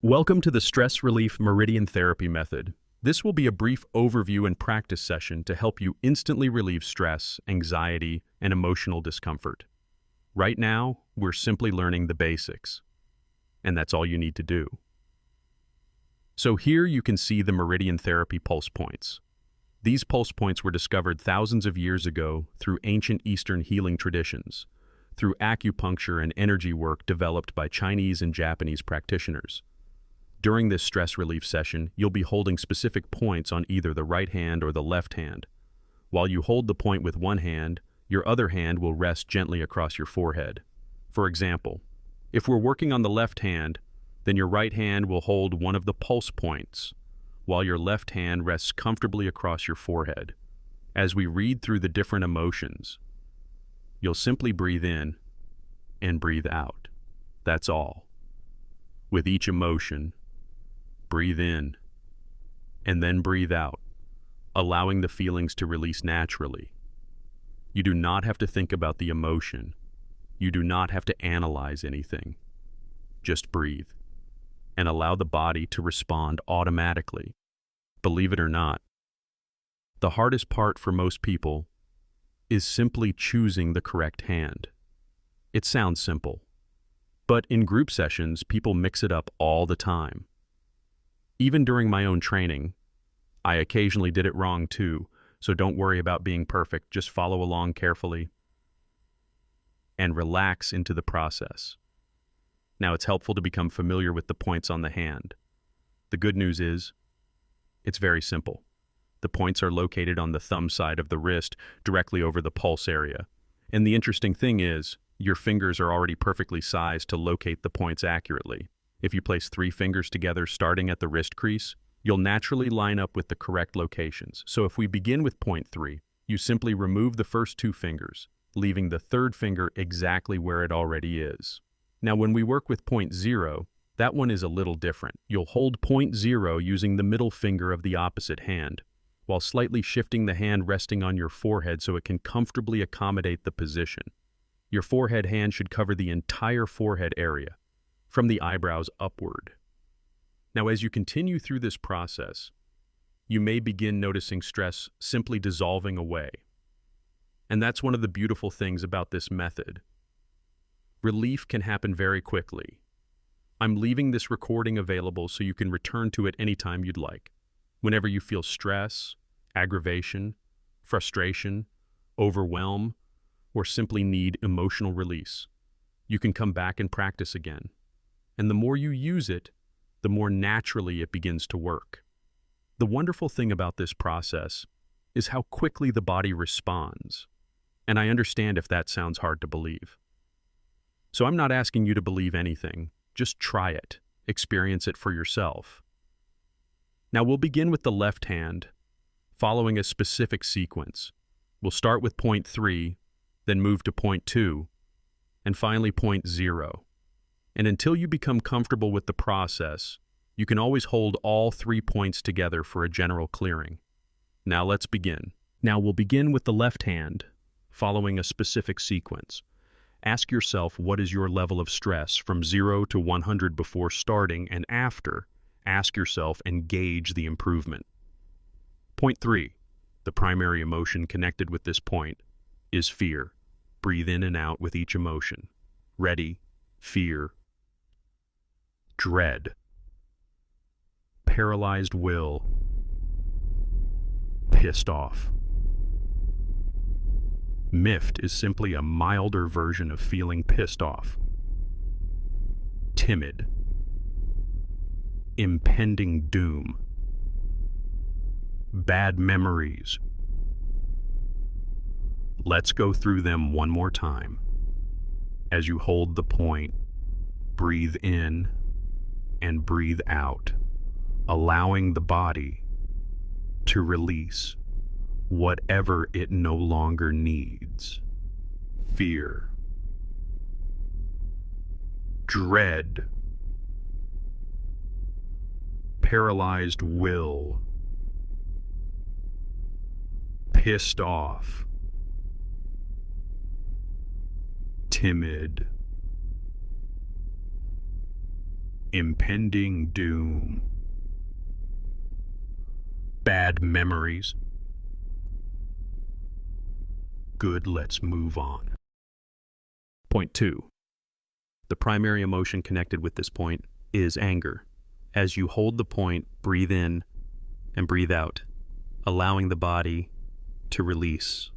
Welcome to the Stress Relief Meridian Therapy Method. This will be a brief overview and practice session to help you instantly relieve stress, anxiety, and emotional discomfort. Right now, we're simply learning the basics, and that's all you need to do. So here you can see the Meridian Therapy pulse points. These pulse points were discovered thousands of years ago through ancient Eastern healing traditions, through acupuncture and energy work developed by Chinese and Japanese practitioners. During this stress relief session, you'll be holding specific points on either the right hand or the left hand. While you hold the point with one hand, your other hand will rest gently across your forehead. For example, if we're working on the left hand, then your right hand will hold one of the pulse points, while your left hand rests comfortably across your forehead. As we read through the different emotions, you'll simply breathe in and breathe out. That's all. With each emotion, breathe in and then breathe out, allowing the feelings to release naturally. You do not have to think about the emotion. You do not have to analyze anything. Just breathe and allow the body to respond automatically. Believe it or not, the hardest part for most people is simply choosing the correct hand. It sounds simple, but in group sessions, people mix it up all the time. Even during my own training, I occasionally did it wrong too, so don't worry about being perfect. Just follow along carefully and relax into the process. Now, it's helpful to become familiar with the points on the hand. The good news is, it's very simple. The points are located on the thumb side of the wrist, directly over the pulse area. And the interesting thing is, your fingers are already perfectly sized to locate the points accurately. If you place 3 fingers together starting at the wrist crease, you'll naturally line up with the correct locations. So if we begin with point 3, you simply remove the first 2 fingers, leaving the third finger exactly where it already is. Now when we work with point 0, that one is a little different. You'll hold point 0 using the middle finger of the opposite hand, while slightly shifting the hand resting on your forehead so it can comfortably accommodate the position. Your forehead hand should cover the entire forehead area, from the eyebrows upward. Now, as you continue through this process, you may begin noticing stress simply dissolving away. And that's one of the beautiful things about this method. Relief can happen very quickly. I'm leaving this recording available so you can return to it anytime you'd like. Whenever you feel stress, aggravation, frustration, overwhelm, or simply need emotional release, you can come back and practice again. And the more you use it, the more naturally it begins to work. The wonderful thing about this process is how quickly the body responds. And I understand if that sounds hard to believe. So I'm not asking you to believe anything. Just try it. Experience it for yourself. Now we'll begin with the left hand, following a specific sequence. We'll start with point 3, then move to point 2, and finally point 0. And until you become comfortable with the process, you can always hold all 3 points together for a general clearing. Now let's begin. Now we'll begin with the left hand, following a specific sequence. Ask yourself, what is your level of stress from 0 to 100 before starting, and after, ask yourself and gauge the improvement. Point 3, the primary emotion connected with this point, is fear. Breathe in and out with each emotion. Ready, fear, dread, paralyzed will, pissed off. Miffed is simply a milder version of feeling pissed off. Timid, impending doom, bad memories. Let's go through them one more time. As you hold the point, breathe in and breathe out, allowing the body to release whatever it no longer needs. Fear, dread, paralyzed will, pissed off, timid, impending doom, bad memories. Good, let's move on. Point 2. The primary emotion connected with this point is anger. As you hold the point, breathe in and breathe out, allowing the body to release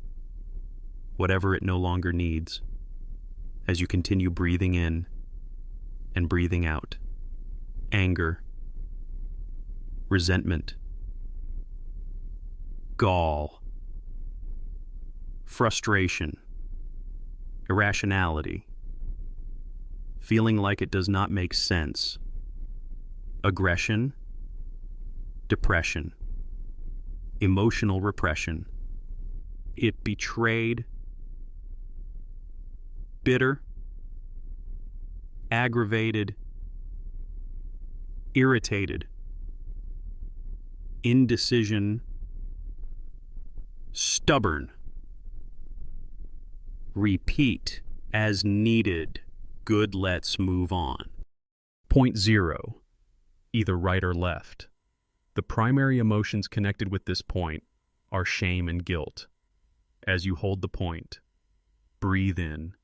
whatever it no longer needs as you continue breathing in and breathing out. Anger, resentment, gall, frustration, irrationality, feeling like it does not make sense, aggression, depression, emotional repression. It betrayed, bitter, aggravated, irritated, indecision, stubborn. Repeat as needed. Good, let's move on. Point 0. Either right or left. The primary emotions connected with this point are shame and guilt. As you hold the point, breathe in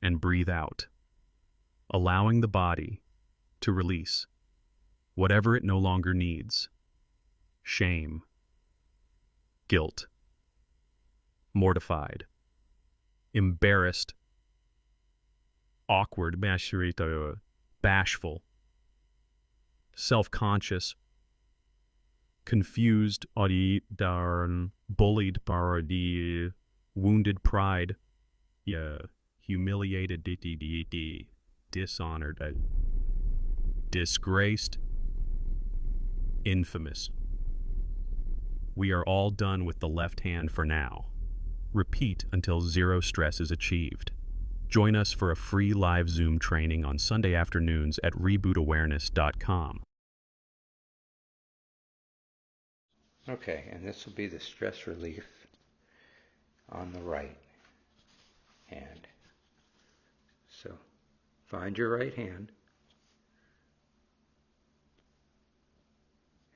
and breathe out, allowing the body to release whatever it no longer needs. Shame, guilt, mortified, embarrassed, awkward, bashful, self-conscious, confused, bullied, wounded pride, humiliated, dishonored, disgraced, infamous. We are all done with the left hand for now. Repeat until zero stress is achieved. Join us for a free live Zoom training on Sunday afternoons at rebootawareness.com. Okay, and this will be the stress relief on the right hand. So find your right hand,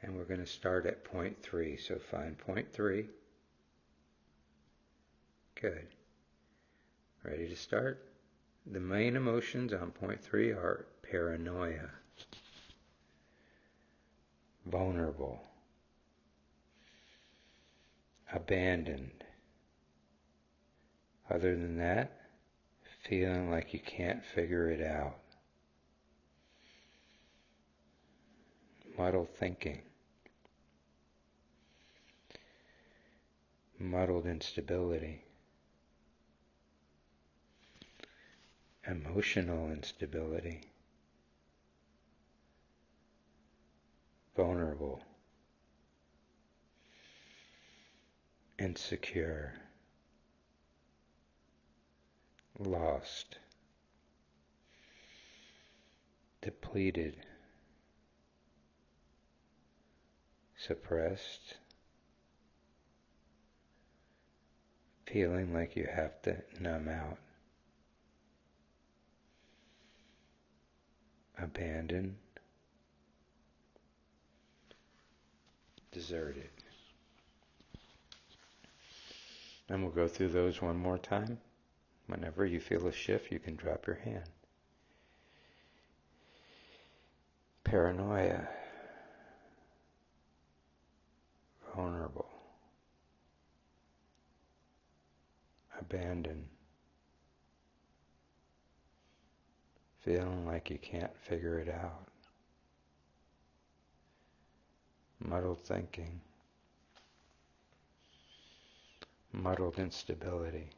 and we're going to start at point 3. So find point 3. Good. Ready to start? The main emotions on point 3 are paranoia, vulnerable, abandoned. Other than that, feeling like you can't figure it out. Muddled thinking. Muddled instability. Emotional instability. Vulnerable. Insecure. Lost. Depleted. Suppressed. Feeling like you have to numb out. Abandoned. Deserted. And we'll go through those one more time. Whenever you feel a shift, you can drop your hand. Paranoia. Vulnerable. Abandoned. Feeling like you can't figure it out. Muddled thinking. Muddled instability.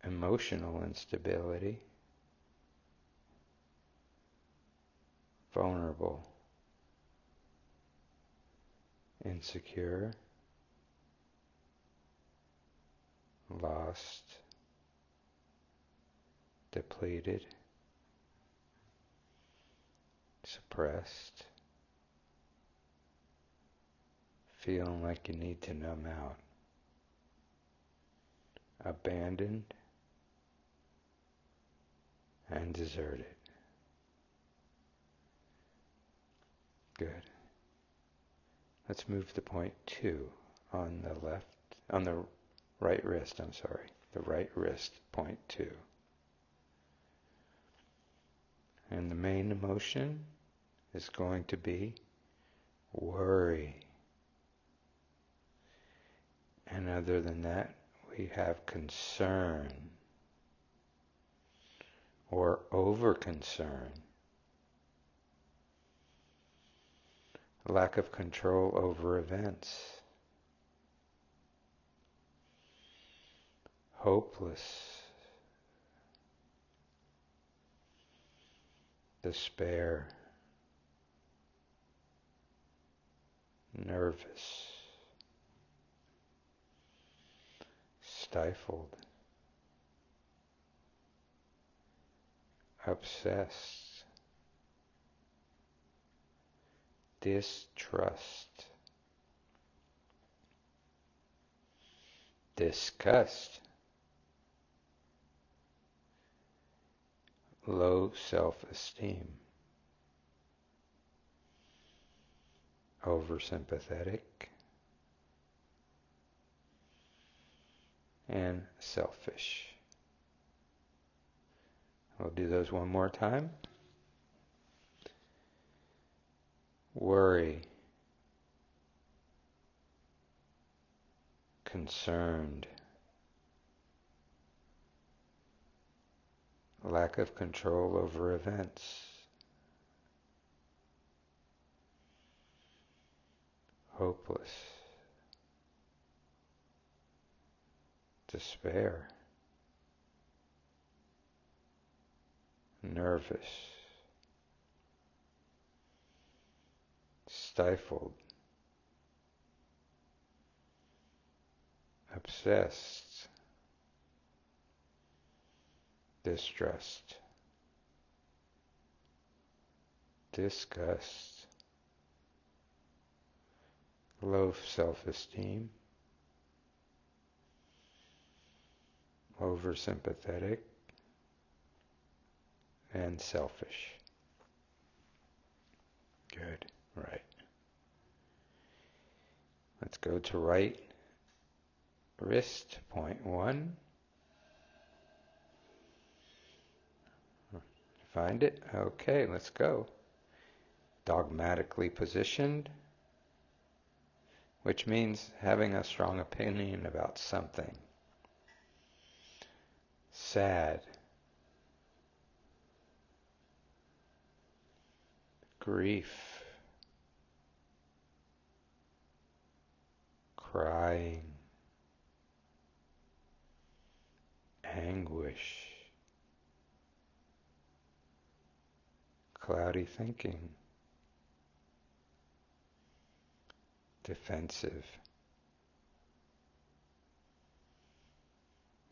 Emotional instability. Vulnerable. Insecure. Lost. Depleted. Suppressed. Feeling like you need to numb out. Abandoned. and desert it. Good. Let's move to point 2 on the right wrist, the right wrist, point 2. And the main emotion is going to be worry. And other than that, we have concern or over-concern. Lack of control over events. Hopeless. Despair. Nervous. Stifled. Obsessed. Distrust. Disgust. Low self-esteem. Oversympathetic. And selfish. We'll do those one more time. Worry. Concerned. Lack of control over events. Hopeless. Despair. Nervous. Stifled. Obsessed. Distrust. Disgust. Low self-esteem. Oversympathetic. And selfish. Good. Right. Let's go to right wrist, point 1. Find it? Okay, let's go. Dogmatically positioned, which means having a strong opinion about something. Sad. Grief. Crying. Anguish. Cloudy thinking. Defensive.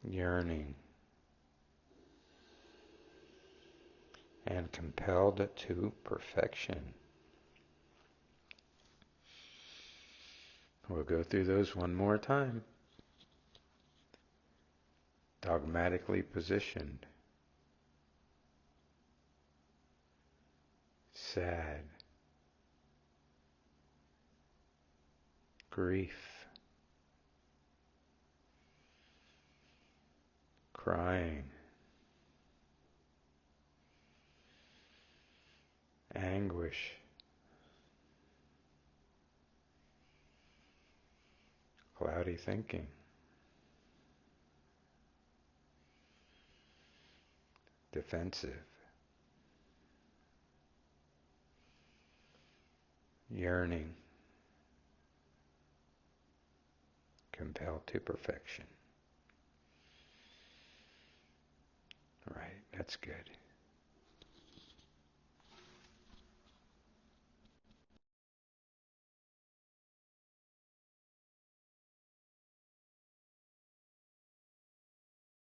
Yearning. And compelled to perfection. We'll go through those one more time. Dogmatically positioned. Sad. Grief. Crying. Anguish. Cloudy thinking. Defensive. Yearning. Compelled to perfection. Right, that's good.